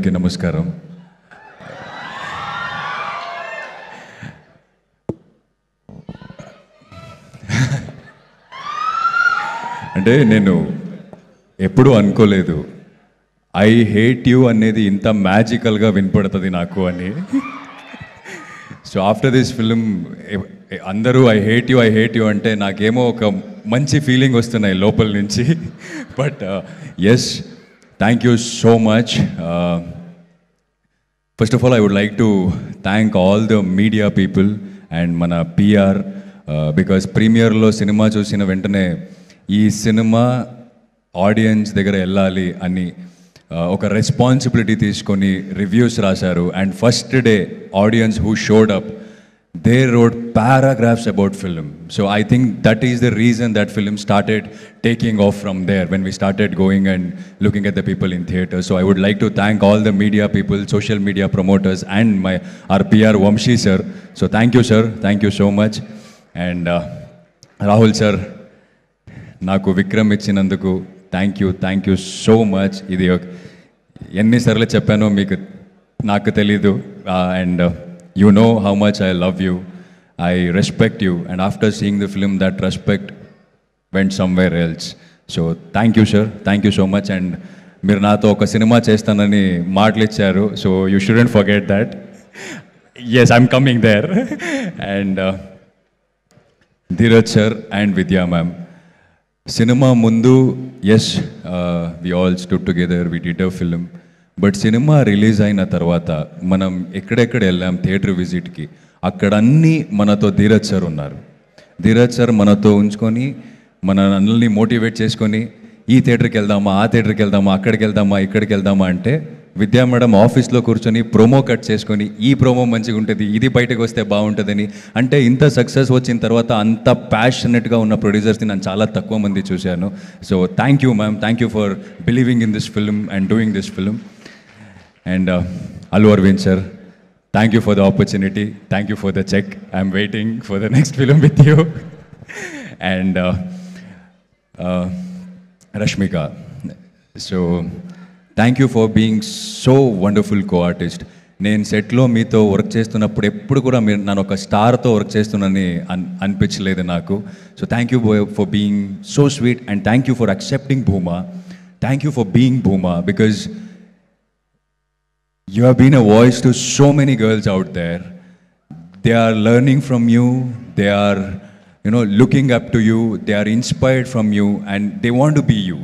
అందరికీ నమస్కారం. అంటే నేను ఎప్పుడూ అనుకోలేదు ఐ హేట్ యూ అనేది ఇంత మ్యాజికల్గా వినపడుతుంది నాకు అని. సో ఆఫ్టర్ దిస్ ఫిలిం అందరూ ఐ హేట్ యూ అంటే నాకేమో ఒక మంచి ఫీలింగ్ వస్తున్నాయి లోపల నుంచి. But yes, thank you so much. First of all I would like to thank all the media people and మన పిఆర్, బికాస్ ప్రీమియర్లో సినిమా చూసిన వెంటనే ఈ సినిమా ఆడియన్స్ దగ్గర వెళ్ళాలి అని ఒక రెస్పాన్సిబిలిటీ తీసుకొని రివ్యూస్ రాశారు. And first day audience who showed up, they wrote paragraphs about film. So I think that is the reason that film started taking off from there, when we started going and looking at the people in theatre. So I would like to thank all the media people, social media promoters, and our PR Vamshi sir. So thank you sir, thank you so much. And Rahul sir, నాకు విక్రమ్ ఇచ్చినందుకు thank you so much. ఇది ఎన్నిసార్లు చెప్పానో మీకు నాకు తెలీదు. And you know how much I love you, I respect you, and after seeing the film that respect went somewhere else. So thank you sir, thank you so much. And మీరు నాతో ఒక cinema చేస్తానని మాటలు ఇచ్చారు, so you shouldn't forget that. Yes, I'm coming there. And Dheeraj sir and Vidya ma'am, cinema ముందు yes, we all stood together, we did a film. But cinema release అయిన తర్వాత మనం ఎక్కడెక్కడ వెళ్ళాం థియేటర్ విజిట్కి, అక్కడ అన్నీ మనతో ధీరజ్ సార్ ఉన్నారు. ధీరజ్ సార్ మనతో ఉంచుకొని మన అన్నీ మోటివేట్ చేసుకొని ఈ థియేటర్కి వెళ్దామా, ఆ థియేటర్కి వెళ్దామా, అక్కడికి వెళ్దామా, ఇక్కడికి వెళ్దామా అంటే విద్యా మేడం ఆఫీస్లో కూర్చొని ప్రోమో కట్ చేసుకొని ఈ ప్రోమో మంచిగా ఉంటుంది, ఇది బయటకు వస్తే బాగుంటుందని. అంటే ఇంత సక్సెస్ వచ్చిన తర్వాత అంత ప్యాషనెట్గా ఉన్న ప్రొడ్యూసర్స్ని నేను చాలా తక్కువ మంది చూశాను. So thank you ma'am, thank you for believing in this film and doing this film. And Allu Arvind sir, thank you for the opportunity, thank you for the check, I'm waiting for the next film with you. And Rashmika, so thank you for being so wonderful co-artist. నేను సెట్లో మీతో work చేస్తున్నప్పుడు ఎప్పుడు కూడా మీరు నన్ను ఒక స్టార్తో work చేస్తున్నానని అనిపించలేదు నాకు. So thank you for being so sweet, and thank you for accepting Bhuma, thank you for being Bhuma, because you have been a voice to so many girls out there. They are learning from you, they are looking up to you, they are inspired from you, and they want to be you.